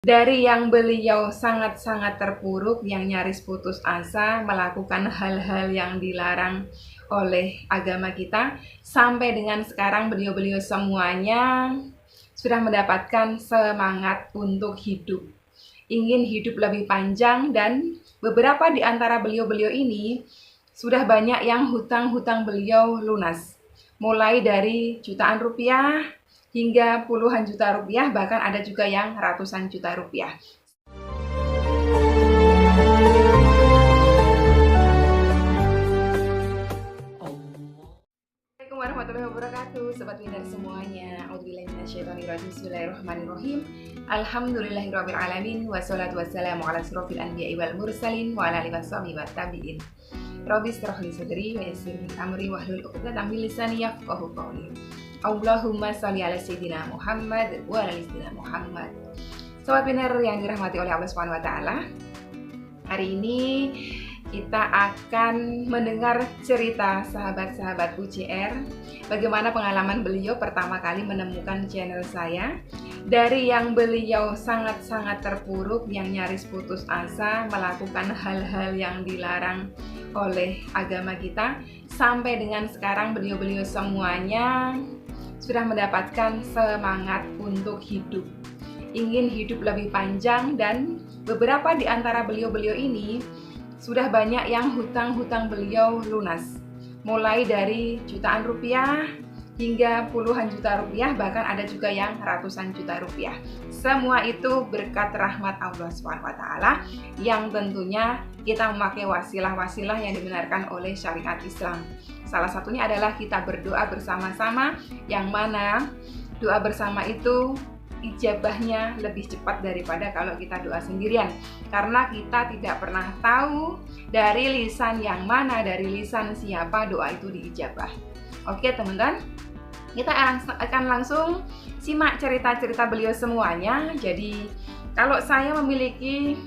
Dari yang beliau sangat-sangat terpuruk, yang nyaris putus asa, melakukan hal-hal yang dilarang oleh agama kita, sampai dengan sekarang beliau-beliau semuanya sudah mendapatkan semangat untuk hidup, ingin hidup lebih panjang, dan beberapa di antara beliau-beliau ini sudah banyak yang hutang-hutang beliau lunas, mulai dari jutaan rupiah hingga puluhan juta rupiah, bahkan ada juga yang ratusan juta rupiah. Assalamualaikum warahmatullahi wabarakatuh, Sobat Winner semuanya. A'udzubillahiminasyaitonirrajim. Bismillahirrahmanirrahim. Alhamdulillahirrabbilalamin. Wassalatu wassalamu ala asrofil anbiya'i wal mursalin wa ala alihi washabihi wa tabi'in. Rabbi shrah li sadri wa yassir li amri wahlul 'uqdatam min lisani yafqahu qawli. Allahumma sholli ala sayyidina Muhammad wa ala sayyidina Muhammad. Sobat Winner yang dirahmati oleh Allah Subhanahu wa taala. Hari ini kita akan mendengar cerita sahabat-sahabat UCR, bagaimana pengalaman beliau pertama kali menemukan channel saya. Dari yang beliau sangat-sangat terpuruk, yang nyaris putus asa, melakukan hal-hal yang dilarang oleh agama kita, sampai dengan sekarang beliau-beliau semuanya sudah mendapatkan semangat untuk hidup, ingin hidup lebih panjang, dan beberapa di antara beliau-beliau ini sudah banyak yang hutang-hutang beliau lunas, mulai dari jutaan rupiah hingga puluhan juta rupiah, bahkan ada juga yang ratusan juta rupiah. Semua itu berkat rahmat Allah SWT, yang tentunya kita memakai wasilah-wasilah yang dibenarkan oleh syariat Islam. Salah satunya adalah kita berdoa bersama-sama, yang mana doa bersama itu ijabahnya lebih cepat daripada kalau kita doa sendirian, karena kita tidak pernah tahu dari lisan yang mana, dari lisan siapa doa itu diijabah. Oke teman-teman, kita akan langsung simak cerita-cerita beliau semuanya. Jadi kalau saya memiliki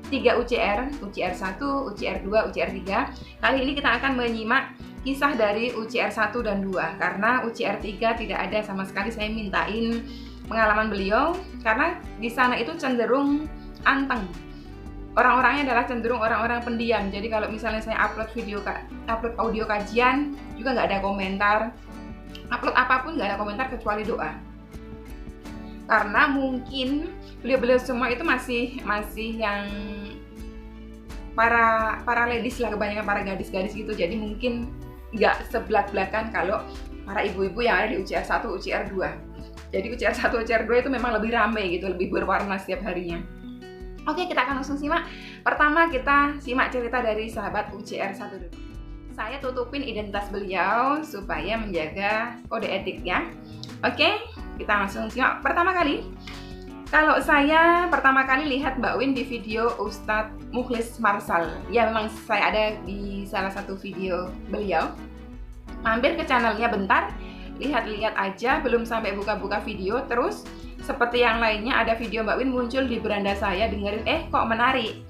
3 UCR, UCR 1, UCR 2, UCR 3. Kali ini kita akan menyimak kisah dari UCR 1 dan 2, karena UCR 3 tidak ada sama sekali. Saya mintain pengalaman beliau karena di sana itu cenderung anteng. Orang-orangnya adalah cenderung orang-orang pendiam. Jadi kalau misalnya saya upload audio kajian juga nggak ada komentar. Upload apapun nggak ada komentar kecuali doa. Karena mungkin beliau-beliau semua itu masih yang para ladies lah, kebanyakan para gadis-gadis gitu. Jadi mungkin nggak sebelak-belakan kalau para ibu-ibu yang ada di UCR 1, UCR 2. Jadi UCR 1, UCR 2 itu memang lebih ramai gitu, lebih berwarna setiap harinya. Oke, kita akan langsung simak. Pertama kita simak cerita dari sahabat UCR 1 dulu. Saya tutupin identitas beliau supaya menjaga kode etik ya. Oke, kita langsung simak. Pertama kali, kalau saya pertama kali lihat Mbak Win di video Ustadz Mukhlis Marsal. Ya memang saya ada di salah satu video beliau. Mampir ke channelnya bentar, lihat-lihat aja, belum sampai buka-buka video. Terus seperti yang lainnya ada video Mbak Win muncul di beranda saya, dengerin kok menarik.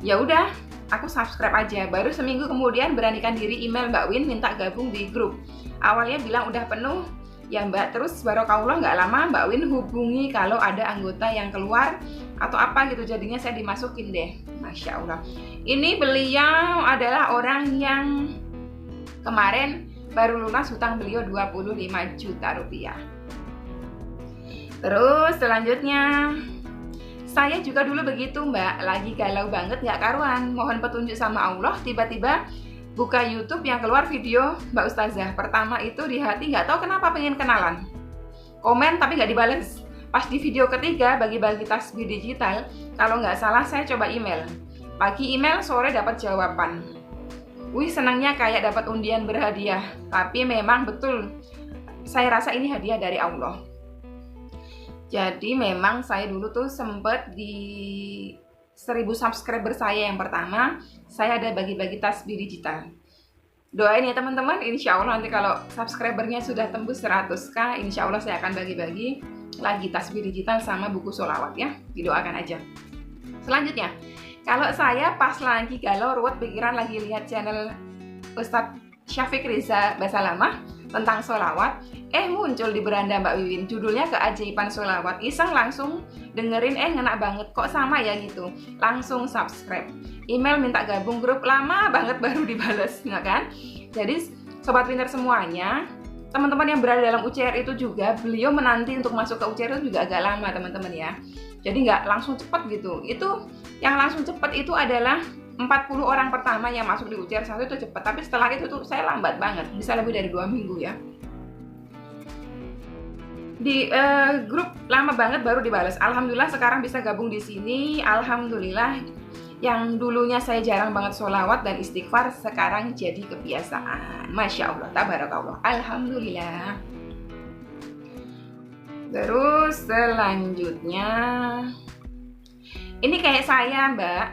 Ya udah, aku subscribe aja. Baru seminggu kemudian beranikan diri email Mbak Win minta gabung di grup. Awalnya bilang udah penuh ya Mbak, terus barokallah nggak lama Mbak Win hubungi kalau ada anggota yang keluar atau apa gitu, jadinya saya dimasukin deh. Masya Allah, ini beliau adalah orang yang kemarin baru lunas hutang beliau 25 juta rupiah. Terus selanjutnya, saya juga dulu begitu Mbak, lagi galau banget gak karuan, mohon petunjuk sama Allah, tiba-tiba buka YouTube yang keluar video Mbak Ustazah. Pertama itu di hati gak tahu kenapa pengen kenalan, komen tapi gak dibales. Pas di video ketiga bagi-bagi tasbih digital, kalau nggak salah saya coba email, pagi email, sore dapat jawaban. Wih, senangnya kayak dapat undian berhadiah. Tapi memang betul, saya rasa ini hadiah dari Allah. Jadi memang saya dulu tuh sempet di 1000 subscriber saya yang pertama, saya ada bagi-bagi tasbih digital. Doain ya teman-teman, insya Allah nanti kalau subscribernya sudah tembus 100k, insya Allah saya akan bagi-bagi lagi tasbih digital sama buku sholawat ya. Didoakan aja. Selanjutnya, kalau saya pas lagi galau ruwet pikiran, lagi lihat channel Ustadz Syafiq Riza Basalamah tentang sholawat, muncul di beranda Mbak Wiwin, judulnya Keajaiban Sholawat. Iseng langsung dengerin, ngena banget, kok sama ya gitu. Langsung subscribe. Email minta gabung grup, lama banget baru dibales, nggak kan? Jadi Sobat Pinter semuanya, teman-teman yang berada dalam UCR itu juga, beliau menanti untuk masuk ke UCR itu juga agak lama teman-teman ya. Jadi nggak langsung cepet gitu. Itu yang langsung cepet itu adalah 40 orang pertama yang masuk di UCR 1 itu cepet. Tapi setelah itu tuh saya lambat banget, bisa lebih dari 2 minggu ya. Di grup lama banget baru dibales. Alhamdulillah sekarang bisa gabung di sini. Alhamdulillah, yang dulunya saya jarang banget sholawat dan istighfar sekarang jadi kebiasaan. Masya Allah, tabarakallah, alhamdulillah. Terus selanjutnya, ini kayak saya Mbak,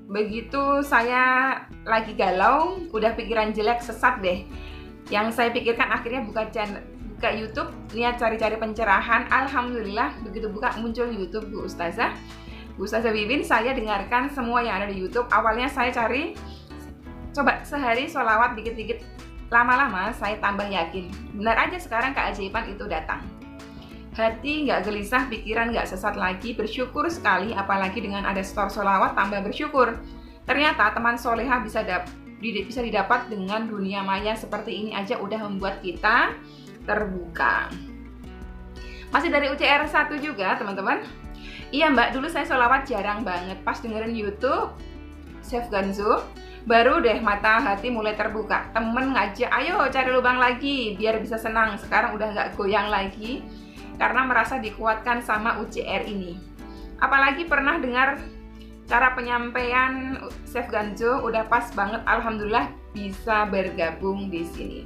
begitu saya lagi galau, udah pikiran jelek, sesat deh, yang saya pikirkan akhirnya buka YouTube, niat cari-cari pencerahan. Alhamdulillah begitu buka muncul YouTube Bu Ustazah Wiwin. Saya dengarkan semua yang ada di YouTube. Awalnya saya cari, coba sehari sholawat dikit-dikit, lama-lama saya tambah yakin, benar aja sekarang keajaiban itu datang. Hati nggak gelisah, pikiran nggak sesat lagi, bersyukur sekali. Apalagi dengan ada store sholawat, tambah bersyukur. Ternyata teman soleha bisa didapat dengan dunia maya seperti ini aja udah membuat kita terbuka. Masih dari UCR 1 juga teman-teman. Iya Mbak, dulu saya sholawat jarang banget. Pas dengerin YouTube Chef Ganzo, baru deh mata hati mulai terbuka. Temen ngajak, ayo cari lubang lagi biar bisa senang. Sekarang udah nggak goyang lagi karena merasa dikuatkan sama UCR ini. Apalagi pernah dengar cara penyampaian Chef Ganzo, udah pas banget. Alhamdulillah bisa bergabung di sini.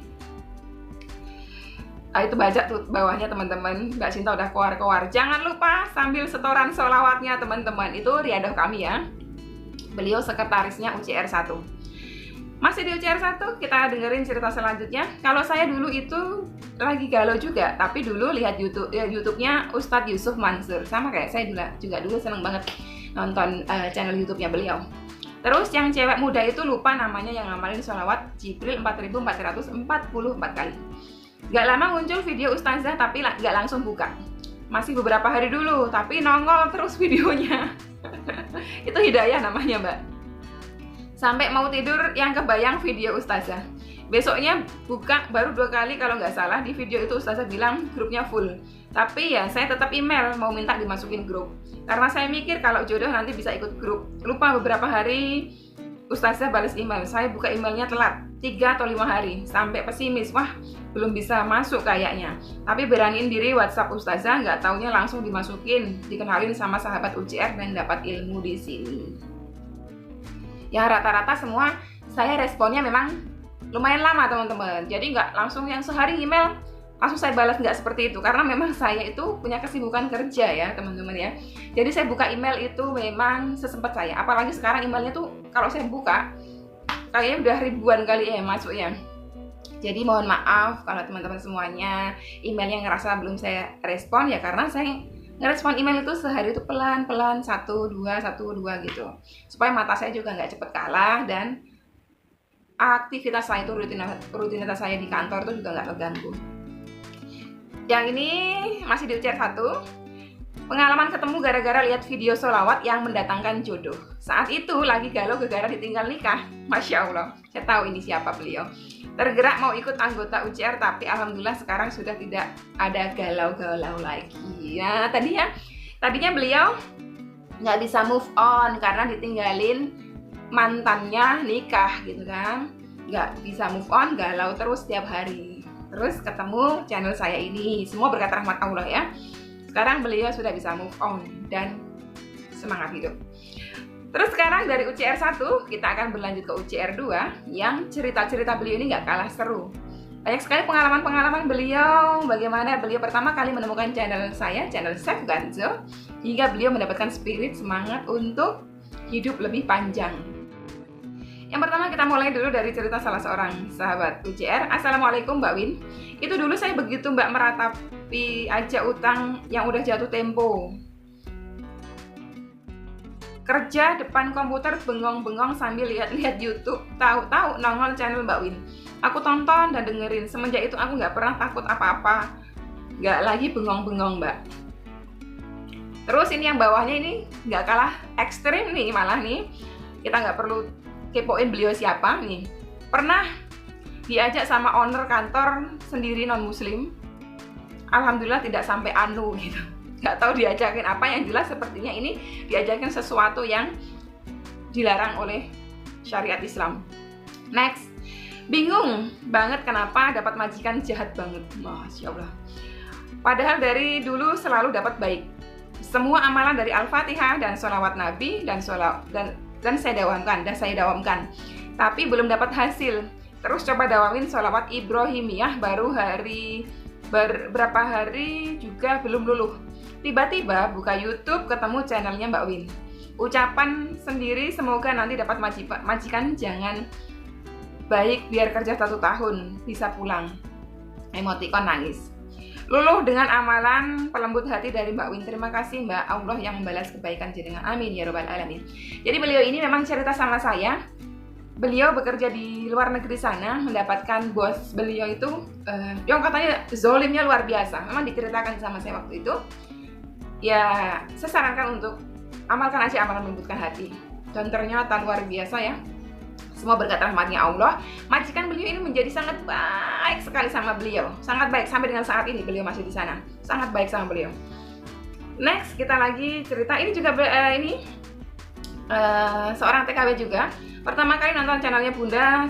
Itu baca tuh bawahnya teman-teman, Mbak Sinta udah keluar-keluar. Jangan lupa sambil setoran sholawatnya teman-teman. Itu riadoh kami ya. Beliau sekretarisnya UCR 1. Masih di UCR 1, kita dengerin cerita selanjutnya. Kalau saya dulu itu lagi galau juga, tapi dulu lihat YouTube-nya Ustadz Yusuf Mansur. Sama kayak saya juga dulu seneng banget nonton channel YouTube-nya beliau. Terus yang cewek muda itu lupa namanya, yang ngamalin sholawat Jibril 4444 kali. Gak lama muncul video Ustazah tapi gak langsung buka. Masih beberapa hari dulu, tapi nongol terus videonya. Itu hidayah namanya Mbak. Sampai mau tidur yang kebayang video Ustazah. Besoknya buka baru 2 kali kalau nggak salah. Di video itu Ustazah bilang grupnya full. Tapi ya saya tetap email mau minta dimasukin grup. Karena saya mikir kalau jodoh nanti bisa ikut grup. Lupa beberapa hari Ustazah balas email, saya buka emailnya telat 3 atau 5 hari, sampai pesimis, wah belum bisa masuk kayaknya. Tapi beraniin diri WhatsApp Ustazah, nggak taunya langsung dimasukin, dikenalin sama sahabat UCR dan dapat ilmu di sini. Yang rata-rata semua saya responnya memang lumayan lama teman-teman, jadi nggak langsung yang sehari email langsung saya balas, nggak seperti itu, karena memang saya itu punya kesibukan kerja ya teman-teman ya. Jadi saya buka email itu memang sesempat saya, apalagi sekarang emailnya tuh kalau saya buka kayaknya udah ribuan kali ya masuknya. Jadi mohon maaf kalau teman-teman semuanya emailnya ngerasa belum saya respon ya, karena saya ngerespon email itu sehari itu pelan-pelan 1-2 gitu, supaya mata saya juga nggak cepet kalah dan aktivitas saya itu rutinitas saya di kantor itu juga nggak terganggu. Yang ini masih di UCR 1. Pengalaman ketemu gara-gara lihat video sholawat yang mendatangkan jodoh. Saat itu lagi galau gara-gara ditinggal nikah. Masya Allah, saya tahu ini siapa beliau. Tergerak mau ikut anggota UCR, tapi alhamdulillah sekarang sudah tidak ada galau-galau lagi. Ya, tadinya beliau nggak bisa move on karena ditinggalin mantannya nikah gitu kan. Nggak bisa move on, galau terus setiap hari. Terus ketemu channel saya ini, semua berkat rahmat Allah ya. Sekarang beliau sudah bisa move on dan semangat hidup. Terus sekarang dari UCR 1 kita akan berlanjut ke UCR 2 yang cerita-cerita beliau ini nggak kalah seru. Banyak sekali pengalaman-pengalaman beliau, bagaimana beliau pertama kali menemukan channel saya, channel Chef Ganzo, hingga beliau mendapatkan spirit semangat untuk hidup lebih panjang. Yang pertama kita mulai dulu dari cerita salah seorang sahabat UCR. Assalamualaikum Mbak Win. Itu dulu saya begitu Mbak meratapi aja utang yang udah jatuh tempo. Kerja depan komputer bengong-bengong sambil lihat-lihat YouTube, tahu-tahu nongol channel Mbak Win. Aku tonton dan dengerin. Semenjak itu aku nggak pernah takut apa-apa, nggak lagi bengong-bengong, Mbak. Terus ini yang bawahnya ini nggak kalah ekstrim nih, malah nih kita nggak perlu kepoin beliau siapa nih. Pernah diajak sama owner kantor sendiri non muslim, alhamdulillah tidak sampai anu gitu, nggak tahu diajakin apa, yang jelas sepertinya ini diajakin sesuatu yang dilarang oleh syariat Islam. Next, bingung banget kenapa dapat majikan jahat banget, Masya Allah. Padahal dari dulu selalu dapat baik. Semua amalan dari Al-Fatihah dan sholawat Nabi dan saya dawamkan, tapi belum dapat hasil. Terus coba dawamin sholawat Ibrahimiyah berapa hari juga belum luluh. Tiba-tiba buka YouTube ketemu channelnya Mbak Win. Ucapan sendiri semoga nanti dapat majikan jangan baik biar kerja 1 tahun bisa pulang. Emotikon nangis. Luluh dengan amalan pelembut hati dari Mbak Win. Terima kasih Mbak, Allah yang membalas kebaikan jenengan. Amin ya robbal alamin. Jadi beliau ini memang cerita sama saya. Beliau bekerja di luar negeri sana, mendapatkan bos beliau itu yang katanya zolimnya luar biasa. Memang diceritakan sama saya waktu itu. Ya, saya sarankan untuk amalkan aja amalan melembutkan hati. Dan ternyata luar biasa ya. Semua berkat rahmatnya Allah. Majikan beliau ini menjadi sangat baik sekali sama beliau. Sangat baik, sampai dengan saat ini beliau masih di sana. Sangat baik sama beliau. Next, kita lagi cerita. Ini juga seorang TKW juga. Pertama kali nonton channelnya Bunda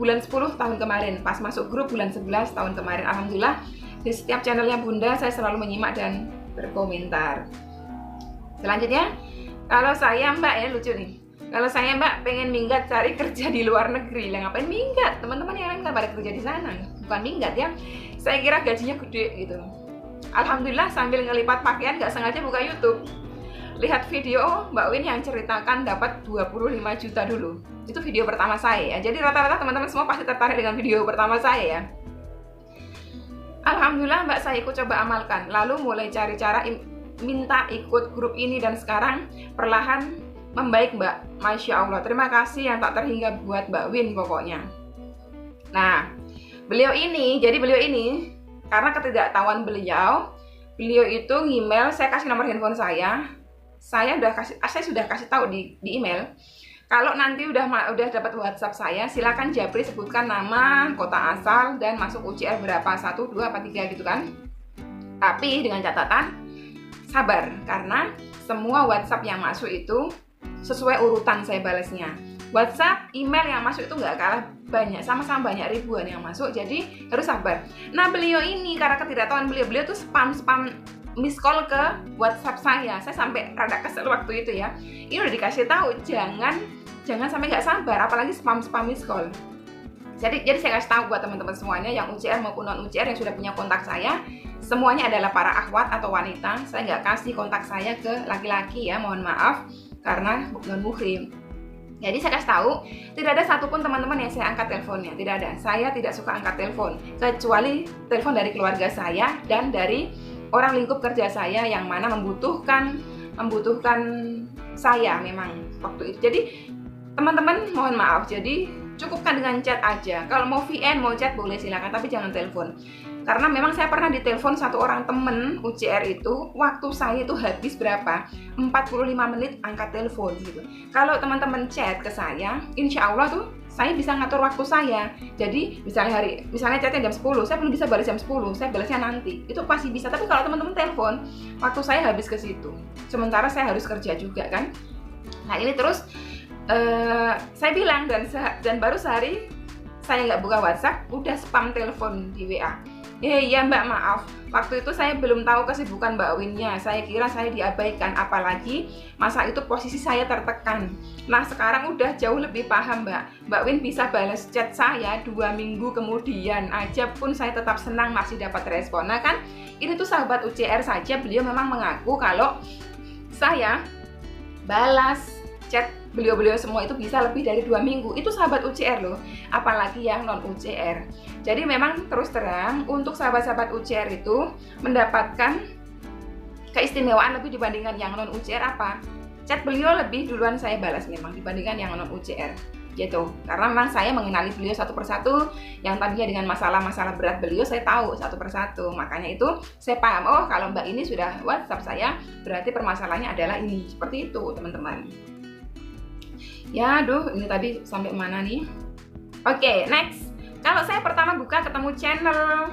bulan 10 tahun kemarin. Pas masuk grup bulan 11 tahun kemarin. Alhamdulillah, di setiap channelnya Bunda saya selalu menyimak dan berkomentar. Selanjutnya, kalau saya Mbak, ya lucu nih. Kalau saya Mbak pengen minggat cari kerja di luar negeri, lah ngapain minggat? Teman-teman yang lain kan pada kerja di sana, bukan minggat ya. Saya kira gajinya gede gitu. Alhamdulillah sambil ngelipat pakaian nggak sengaja buka YouTube. Lihat video Mbak Win yang ceritakan dapat 25 juta dulu. Itu video pertama saya ya. Jadi rata-rata teman-teman semua pasti tertarik dengan video pertama saya ya. Alhamdulillah Mbak saya ikut coba amalkan. Lalu mulai cari cara minta ikut grup ini dan sekarang perlahan membaik Mbak. Masya Allah, terima kasih yang tak terhingga buat Mbak Win pokoknya. Nah, beliau ini karena ketidaktahuan beliau itu ngemail, saya kasih nomor handphone saya sudah kasih tahu di email. Kalau nanti udah dapat WhatsApp saya, silakan japri sebutkan nama, kota asal dan masuk UCR berapa, 1, 2, apa 3 gitu kan. Tapi dengan catatan sabar, karena semua WhatsApp yang masuk itu sesuai urutan saya balasnya. WhatsApp, email yang masuk itu nggak kalah banyak, sama-sama banyak ribuan yang masuk, jadi harus sabar. Nah beliau ini karena ketidaktahuan beliau tuh spam miss call ke WhatsApp saya sampai rada kesel waktu itu ya. Ini udah dikasih tahu jangan sampai nggak sabar, apalagi spam miss call. Jadi saya kasih tahu buat teman-teman semuanya yang UCR maupun non UCR yang sudah punya kontak saya, semuanya adalah para akhwat atau wanita. Saya nggak kasih kontak saya ke laki-laki ya, mohon maaf karena non muhrim. Jadi saya kasih tahu, tidak ada satupun teman-teman yang saya angkat teleponnya, tidak ada. Saya tidak suka angkat telepon, kecuali telepon dari keluarga saya dan dari orang lingkup kerja saya yang mana membutuhkan saya memang waktu itu. Jadi teman-teman mohon maaf, jadi cukupkan dengan chat aja. Kalau mau VN, mau chat boleh silakan, tapi jangan telepon. Karena memang saya pernah ditelepon satu orang temen UCR itu, waktu saya itu habis berapa? 45 menit angkat telepon gitu. Kalau teman-teman chat ke saya, insya Allah tuh saya bisa ngatur waktu saya. Jadi misalnya chatnya jam 10, saya belum bisa balas jam 10, saya balasnya nanti. Itu pasti bisa. Tapi kalau teman-teman telepon, waktu saya habis ke situ. Sementara saya harus kerja juga kan. Nah ini terus saya bilang dan baru sehari saya nggak buka WhatsApp, udah spam telepon di WA. Iya Mbak, maaf. Waktu itu saya belum tahu kesibukan Mbak Winnya. Saya kira saya diabaikan, apalagi masa itu posisi saya tertekan. Nah sekarang udah jauh lebih paham Mbak. Mbak Win bisa balas chat saya 2 minggu kemudian aja pun saya tetap senang masih dapat respon. Nah kan ini tuh sahabat UCR saja, beliau memang mengaku kalau saya balas chat beliau semua itu bisa lebih dari 2 minggu. Itu sahabat UCR loh, apalagi yang non UCR. Jadi memang terus terang untuk sahabat-sahabat UCR itu mendapatkan keistimewaan lebih dibandingkan yang non UCR. Apa? Chat beliau lebih duluan saya balas memang dibandingkan yang non UCR. gitu. Karena memang saya mengenali beliau satu persatu, yang tadinya dengan masalah-masalah berat beliau saya tahu satu persatu. Makanya itu saya paham, oh kalau Mbak ini sudah WhatsApp saya, berarti permasalahannya adalah ini. Seperti itu teman-teman. Ya aduh, ini tadi sampai mana nih? Oke, next. Kalau saya pertama buka ketemu channel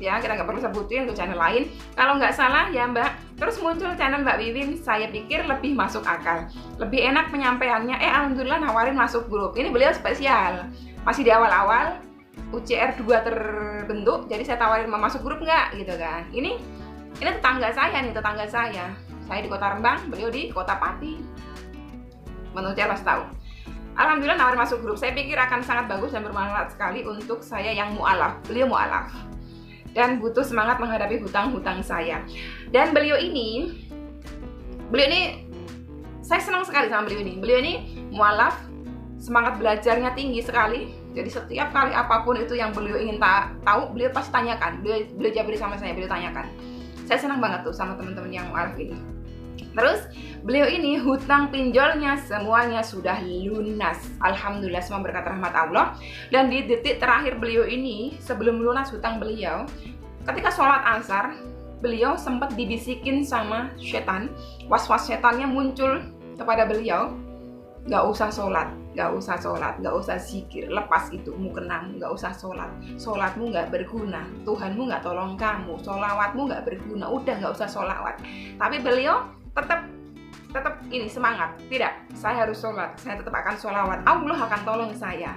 ya, kita nggak perlu sebutin untuk channel lain. Kalau nggak salah ya Mbak, terus muncul channel Mbak Wiwin, saya pikir lebih masuk akal, lebih enak penyampaiannya. Alhamdulillah nawarin masuk grup. Ini beliau spesial, masih di awal-awal UCR 2 terbentuk, jadi saya tawarin mau masuk grup nggak gitu kan. Ini tetangga saya nih, tetangga saya. Saya di Kota Rembang, beliau di Kota Pati. Menurut saya harus tahu. Alhamdulillah nawarin masuk grup. Saya pikir akan sangat bagus dan bermanfaat sekali untuk saya yang mu'alaf. Beliau mu'alaf dan butuh semangat menghadapi hutang-hutang saya. Dan beliau ini saya senang sekali sama beliau ini. Beliau ini mu'alaf, semangat belajarnya tinggi sekali. Jadi setiap kali apapun itu yang beliau ingin tahu, beliau pasti tanyakan. Beliau jawab sama saya, beliau tanyakan. Saya senang banget tuh sama teman-teman yang mu'alaf ini. Terus beliau ini hutang pinjolnya semuanya sudah lunas. Alhamdulillah, semua berkat rahmat Allah. Dan di detik terakhir beliau ini, sebelum lunas hutang beliau, ketika sholat asar, beliau sempat dibisikin sama setan. Was-was setannya muncul kepada beliau, gak usah sholat, gak usah zikir, lepas itu mukenam, gak usah sholat, sholatmu gak berguna, Tuhanmu gak tolong kamu, sholawatmu gak berguna, udah gak usah sholawat. Tapi beliau tetap ini semangat, tidak, saya harus sholat, saya tetap akan sholawat, Allah akan tolong saya.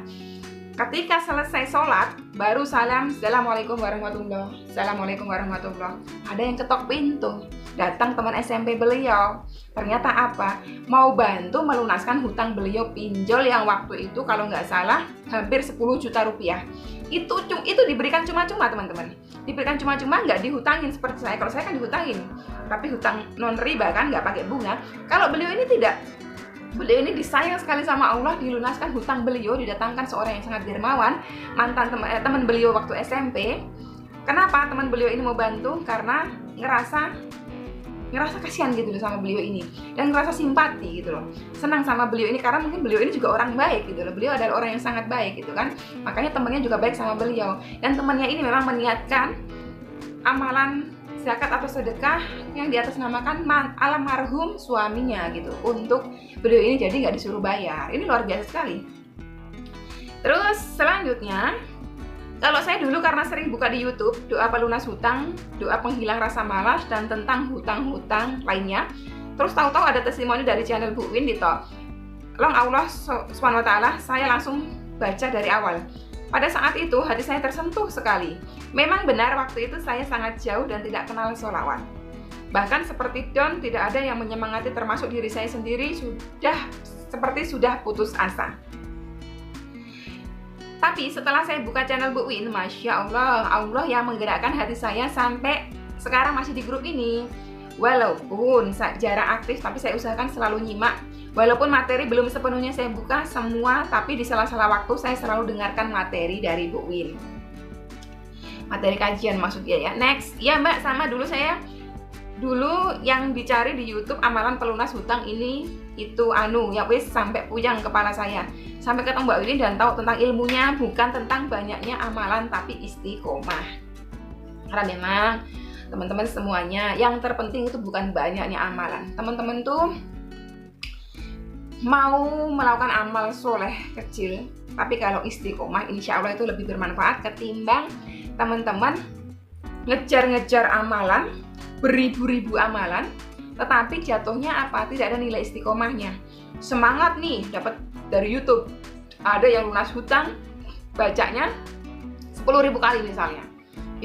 Ketika selesai sholat, baru salam, Assalamualaikum warahmatullahi, Assalamualaikum warahmatullahi. Ada yang ketok pintu, datang teman SMP beliau. Ternyata apa? Mau bantu melunaskan hutang beliau pinjol yang waktu itu kalau nggak salah hampir 10 juta rupiah. Itu diberikan cuma-cuma teman-teman. Diberikan cuma-cuma, nggak dihutangin seperti saya. Kalau saya kan dihutangin, tapi hutang non riba kan, nggak pakai bunga. Kalau beliau ini tidak. Beliau ini disayang sekali sama Allah, dilunaskan hutang beliau, didatangkan seorang yang sangat dermawan, mantan teman beliau waktu SMP. Kenapa teman beliau ini mau bantu? Karena ngerasa kasihan gitu loh sama beliau ini, dan ngerasa simpati gitu loh, senang sama beliau ini karena mungkin beliau ini juga orang baik gitu loh. Beliau adalah orang yang sangat baik gitu kan, makanya temannya juga baik sama beliau. Dan temannya ini memang meniatkan amalan zakat atau sedekah yang diatasnamakan almarhum suaminya gitu untuk beliau ini, jadi nggak disuruh bayar. Ini luar biasa sekali. Terus selanjutnya, kalau saya dulu karena sering buka di YouTube doa pelunas hutang, doa penghilang rasa malas, dan tentang hutang-hutang lainnya, terus tahu-tahu ada testimoni dari channel Bu Win di Tolong Allah SWT, saya langsung baca dari awal. Pada saat itu hati saya tersentuh sekali. Memang benar waktu itu saya sangat jauh dan tidak kenal sholawat. Bahkan seperti Don, tidak ada yang menyemangati, termasuk diri saya sendiri sudah putus asa. Tapi setelah saya buka channel Bu Win, Masya Allah, Allah yang menggerakkan hati saya sampai sekarang masih di grup ini. Walaupun jarang aktif, tapi saya usahakan selalu nyimak. Walaupun materi belum sepenuhnya saya buka semua, tapi di sela-sela waktu saya selalu dengarkan materi dari Bu Win. Materi kajian maksudnya ya. Next, ya Mbak, sama dulu yang dicari di YouTube amalan pelunas hutang ini itu ya wis sampai puyang kepala saya. Sampai ketemu Mbak Win dan tahu tentang ilmunya, bukan tentang banyaknya amalan tapi istiqomah. Karena memang teman-teman semuanya, yang terpenting itu bukan banyaknya amalan. Teman-teman tuh mau melakukan amal soleh kecil, tapi kalau istiqomah insya Allah itu lebih bermanfaat ketimbang teman-teman ngejar-ngejar amalan, beribu-ribu amalan, tetapi jatuhnya apa? Tidak ada nilai istiqomahnya. Semangat nih dapat dari YouTube, ada yang lunas hutang, bacanya 10.000 kali misalnya,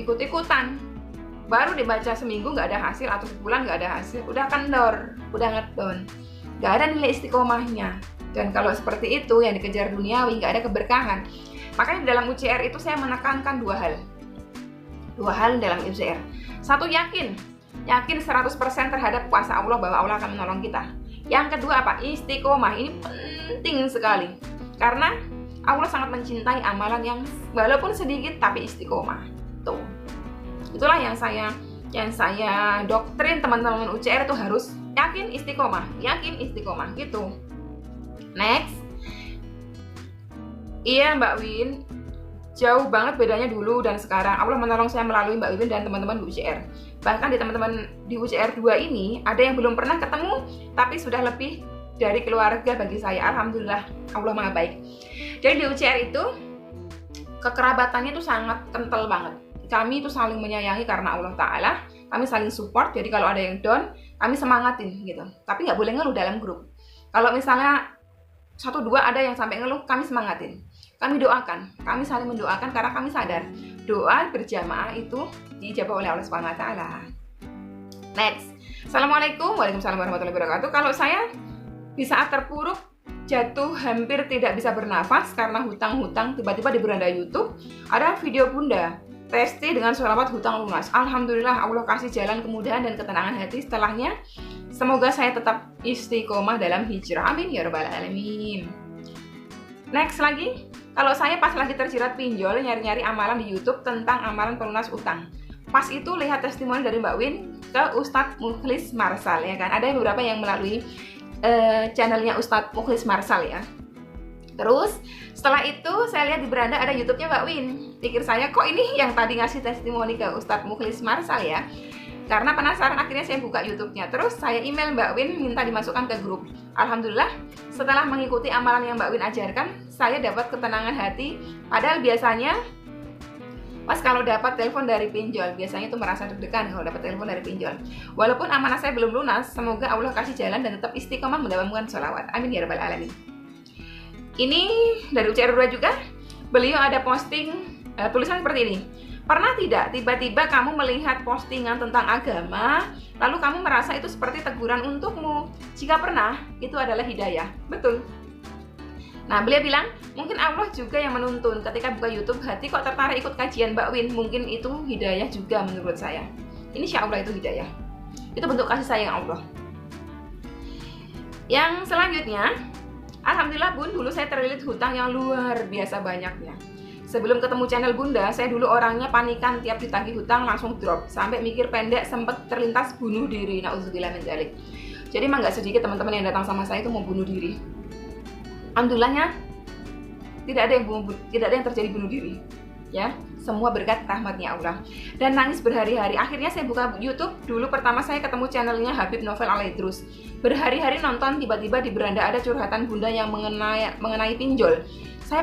ikut-ikutan, baru dibaca seminggu nggak ada hasil atau sebulan nggak ada hasil, udah kendor, udah ngedon. Gak ada nilai istiqomahnya. Dan kalau seperti itu yang dikejar duniawi, gak ada keberkahan. Makanya dalam UCR itu saya menekankan dua hal dalam UCR. Satu, yakin 100% terhadap kuasa Allah, bahwa Allah akan menolong kita. Yang kedua apa? Istiqomah. Ini penting sekali, karena Allah sangat mencintai amalan yang walaupun sedikit tapi istiqomah. Tuh, itulah yang saya doktrin teman-teman UCR itu harus yakin istiqomah gitu. Next, Iya Mbak Win, jauh banget bedanya dulu dan sekarang. Allah menolong saya melalui Mbak Win dan teman-teman di UCR. Bahkan di teman-teman di UCR 2 ini ada yang belum pernah ketemu tapi sudah lebih dari keluarga bagi saya. Alhamdulillah, Allah Maha Baik. Jadi di UCR itu kekerabatannya itu sangat kental banget. Kami itu saling menyayangi karena Allah Ta'ala. Kami saling support, jadi kalau ada yang down, kami semangatin gitu. Tapi nggak boleh ngeluh dalam grup. Kalau misalnya 1-2 ada yang sampai ngeluh, kami semangatin. Kami doakan, kami saling mendoakan karena kami sadar doa berjamaah itu dijawab oleh Allah Subhanahu wa Ta'ala. Next. Assalamualaikum, waalaikumsalam warahmatullahi wabarakatuh. Kalau saya di saat terpuruk, jatuh, hampir tidak bisa bernafas karena hutang-hutang, tiba-tiba di beranda YouTube ada video Bunda Testi dengan sholawat hutang lunas. Alhamdulillah, Allah kasih jalan kemudahan dan ketenangan hati setelahnya. Semoga saya tetap istiqomah dalam hijrah. Amin ya rabbal alamin. Next lagi, kalau saya pas lagi terjerat pinjol nyari-nyari amalan di YouTube tentang amalan pelunas utang. Pas itu lihat testimoni dari Mbak Win ke Ustadz Mukhlis Marsal ya kan. Ada beberapa yang melalui channelnya Ustadz Mukhlis Marsal ya. Terus setelah itu saya lihat di beranda ada YouTube-nya Mbak Win. Pikir saya kok ini yang tadi ngasih testimoni ke Ustadz Mukhlis Marsal ya. Karena penasaran akhirnya saya buka YouTube-nya. Terus saya email Mbak Win minta dimasukkan ke grup. Alhamdulillah setelah mengikuti amalan yang Mbak Win ajarkan, saya dapat ketenangan hati. Padahal biasanya pas kalau dapat telepon dari pinjol, biasanya tuh merasa deg-degan kalau dapat telepon dari pinjol. Walaupun amanah saya belum lunas, semoga Allah kasih jalan dan tetap istiqomah mendawamkan sholawat. Amin ya rabbal alamin. Ini dari UCR 2 juga. Beliau ada posting tulisan seperti ini. Pernah tidak tiba-tiba kamu melihat postingan tentang agama, lalu kamu merasa itu seperti teguran untukmu? Jika pernah, itu adalah hidayah. Betul. Nah, beliau bilang, mungkin Allah juga yang menuntun ketika buka YouTube, hati kok tertarik ikut kajian Mbak Win. Mungkin itu hidayah juga menurut saya. Insya Allah itu hidayah. Itu bentuk kasih sayang Allah. Yang selanjutnya, alhamdulillah Bun, dulu saya terlilit hutang yang luar biasa banyaknya. Sebelum ketemu channel Bunda, saya dulu orangnya panikan tiap ditagih hutang langsung drop. Sampai mikir pendek, sempet terlintas bunuh diri. Na'udzubillah min dzalik. Jadi emang gak sedikit teman-teman yang datang sama saya itu mau bunuh diri. Alhamdulillahnya tidak ada yang terjadi bunuh diri. Ya, semua berkat rahmatnya Allah. Dan nangis berhari-hari. Akhirnya saya buka YouTube. Dulu pertama saya ketemu channelnya Habib Novel Alaidrus. Berhari-hari nonton, tiba-tiba di beranda ada curhatan Bunda yang mengenai pinjol. Saya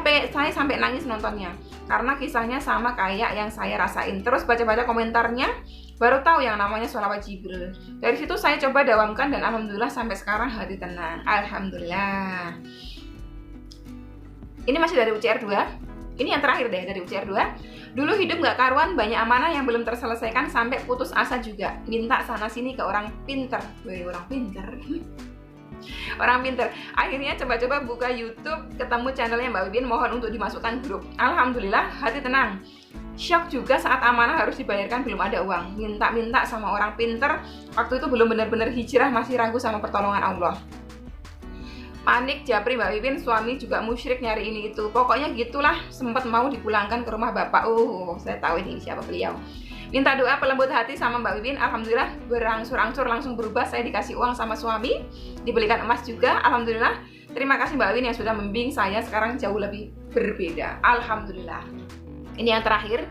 sampai nangis nontonnya karena kisahnya sama kayak yang saya rasain. Terus baca-baca komentarnya baru tahu yang namanya sholawat Jibril. Dari situ saya coba dawamkan dan alhamdulillah sampai sekarang hati tenang. Alhamdulillah. Ini masih dari UCR 2. Ini yang terakhir deh dari UCR 2. Dulu hidup gak karuan, banyak amanah yang belum terselesaikan sampai putus asa juga. Minta sana sini ke orang pinter. Wih, orang pinter. Orang pinter. Akhirnya coba-coba buka YouTube, ketemu channelnya Mbak Win, mohon untuk dimasukkan grup. Alhamdulillah hati tenang. Shock juga saat amanah harus dibayarkan belum ada uang. Minta-minta sama orang pinter. Waktu itu belum benar-benar hijrah, masih ragu sama pertolongan Allah. Panik japri Mbak Win, suami juga musyrik nyari ini itu. Pokoknya gitulah, sempat mau dipulangkan ke rumah bapak. Saya tahu ini siapa beliau. Minta doa pelembut hati sama Mbak Win, alhamdulillah berangsur-angsur langsung berubah. Saya dikasih uang sama suami, dibelikan emas juga, alhamdulillah. Terima kasih Mbak Win yang sudah membimbing saya, sekarang jauh lebih berbeda, alhamdulillah. Ini yang terakhir,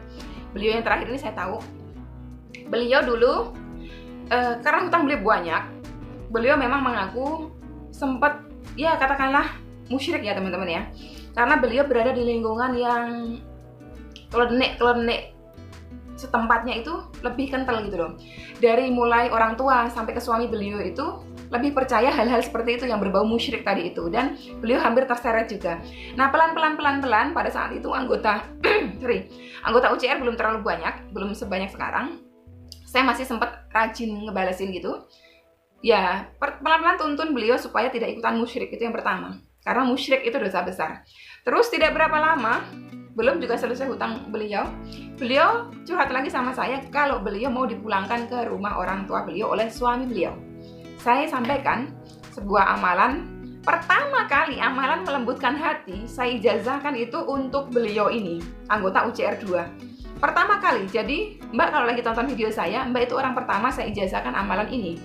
beliau yang terakhir ini saya tahu. Beliau dulu, karena hutang beliau banyak, beliau memang mengaku sempat, ya katakanlah musyrik ya teman-teman ya. Karena beliau berada di lingkungan yang klenik setempatnya itu lebih kental gitu loh. Dari mulai orang tua sampai ke suami beliau itu lebih percaya hal-hal seperti itu yang berbau musyrik tadi itu, dan beliau hampir terseret juga. Nah, pelan-pelan pada saat itu anggota UCR belum terlalu banyak, belum sebanyak sekarang. Saya masih sempat rajin ngebalesin gitu. Ya, pelan-pelan tuntun beliau supaya tidak ikutan musyrik, itu yang pertama. Karena musyrik itu dosa besar. Terus tidak berapa lama, belum juga selesai hutang beliau curhat lagi sama saya kalau beliau mau dipulangkan ke rumah orang tua beliau oleh suami beliau. Saya sampaikan sebuah amalan, pertama kali amalan melembutkan hati, saya ijazahkan itu untuk beliau ini, anggota UCR 2. Pertama kali, jadi Mbak kalau lagi tonton video saya, Mbak itu orang pertama saya ijazahkan amalan ini.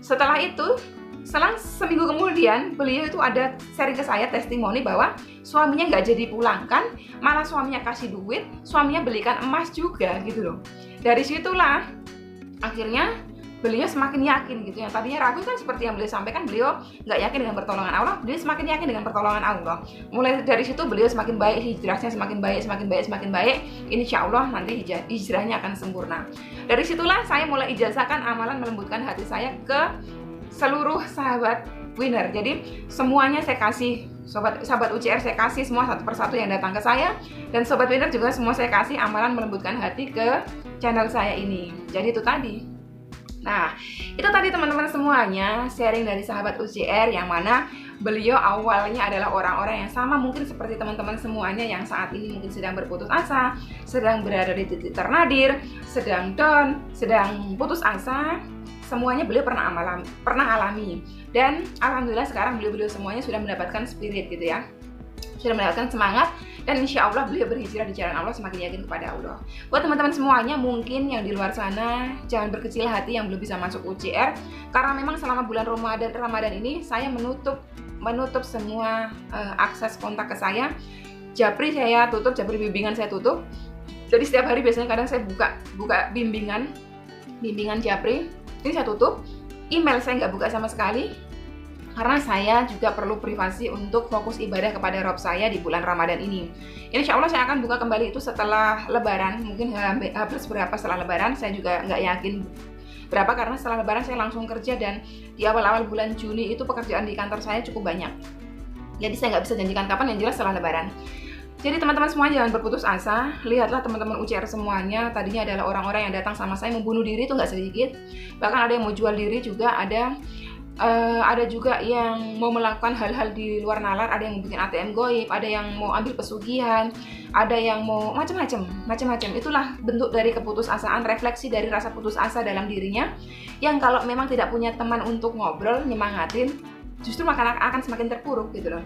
Setelah itu, selang seminggu kemudian beliau itu ada sharing ke saya testimoni bahwa suaminya nggak jadi pulangkan, malah suaminya kasih duit, suaminya belikan emas juga gitu loh. Dari situlah akhirnya beliau semakin yakin gitu. Yang tadinya ragu kan seperti yang beliau sampaikan, beliau nggak yakin dengan pertolongan Allah, beliau semakin yakin dengan pertolongan Allah. Mulai dari situ beliau semakin baik, hijrahnya semakin baik, semakin baik, semakin baik. Insya Allah nanti hijrahnya akan sempurna. Dari situlah saya mulai ijazahkan amalan melembutkan hati saya ke seluruh sahabat winner. Jadi semuanya saya kasih, sahabat UCR saya kasih semua satu persatu yang datang ke saya, dan sobat winner juga semua saya kasih amalan melembutkan hati ke channel saya ini. Jadi itu tadi. Nah, itu tadi teman-teman semuanya sharing dari sahabat UCR yang mana beliau awalnya adalah orang-orang yang sama mungkin seperti teman-teman semuanya yang saat ini mungkin sedang berputus asa, sedang berada di titik ternadir, sedang down, sedang putus asa. Semuanya beliau pernah alami. Dan alhamdulillah sekarang beliau semuanya sudah mendapatkan spirit gitu ya, sudah mendapatkan semangat, dan insya Allah beliau berhijrah di jalan Allah, semakin yakin kepada Allah. Buat teman-teman semuanya mungkin yang di luar sana, jangan berkecil hati yang belum bisa masuk UCR, karena memang selama bulan Ramadan ini saya menutup semua akses kontak ke saya. Japri saya tutup, Japri bimbingan saya tutup. Jadi setiap hari biasanya kadang saya buka bimbingan Japri, ini saya tutup. Email saya nggak buka sama sekali, karena saya juga perlu privasi untuk fokus ibadah kepada Rob saya di bulan Ramadan ini. Insya Allah saya akan buka kembali itu setelah Lebaran, mungkin habis berapa setelah Lebaran, saya juga nggak yakin berapa, karena setelah Lebaran saya langsung kerja, dan di awal-awal bulan Juni itu pekerjaan di kantor saya cukup banyak. Jadi saya nggak bisa janjikan kapan, yang jelas setelah Lebaran. Jadi teman-teman semuanya jangan berputus asa. Lihatlah teman-teman UCR semuanya, tadinya adalah orang-orang yang datang sama saya membunuh diri itu nggak sedikit. Bahkan ada yang mau jual diri juga, ada juga yang mau melakukan hal-hal di luar nalar, ada yang bikin ATM goib, ada yang mau ambil pesugihan, ada yang mau macam-macam. Itulah bentuk dari keputusasaan, refleksi dari rasa putus asa dalam dirinya, yang kalau memang tidak punya teman untuk ngobrol, nyemangatin, justru akan semakin terpuruk gitu loh.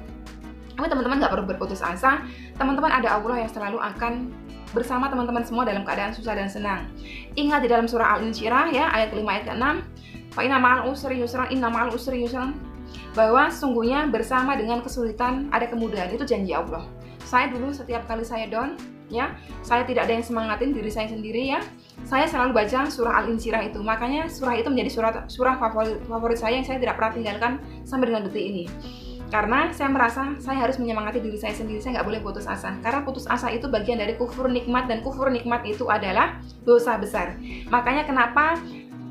Tapi teman-teman nggak perlu berputus asa, teman-teman ada Allah yang selalu akan bersama teman-teman semua dalam keadaan susah dan senang. Ingat di dalam surah Al-Insyirah ya, ayat 5 ayat 6, fa inna ma'al usri yusran, inna ma'al usri yusran, bahwa sungguhnya bersama dengan kesulitan ada kemudahan. Itu janji Allah. Saya dulu setiap kali saya down ya, saya tidak ada yang semangatin diri saya sendiri ya, saya selalu baca surah Al-Insyirah itu. Makanya surah itu menjadi surah favorit saya yang saya tidak pernah tinggalkan sampai dengan detik ini. Karena saya merasa saya harus menyemangati diri saya sendiri, saya nggak boleh putus asa. Karena putus asa itu bagian dari kufur nikmat, dan kufur nikmat itu adalah dosa besar. Makanya kenapa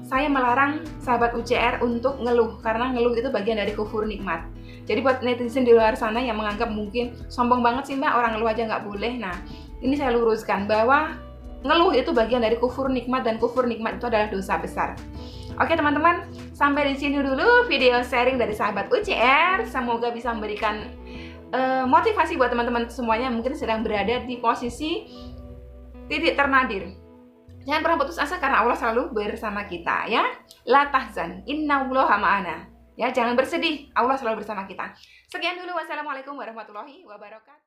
saya melarang sahabat UCR untuk ngeluh, karena ngeluh itu bagian dari kufur nikmat. Jadi buat netizen di luar sana yang menganggap mungkin sombong banget sih mbak, orang ngeluh aja nggak boleh. Nah, ini saya luruskan bahwa ngeluh itu bagian dari kufur nikmat, dan kufur nikmat itu adalah dosa besar. Oke teman-teman, sampai di sini dulu video sharing dari sahabat UCR. Semoga bisa memberikan motivasi buat teman-teman semuanya mungkin sedang berada di posisi titik ternadir. Jangan pernah putus asa, karena Allah selalu bersama kita ya. La tahzan, innallaha ma'ana. Ya, jangan bersedih, Allah selalu bersama kita. Sekian dulu, wassalamualaikum warahmatullahi wabarakatuh.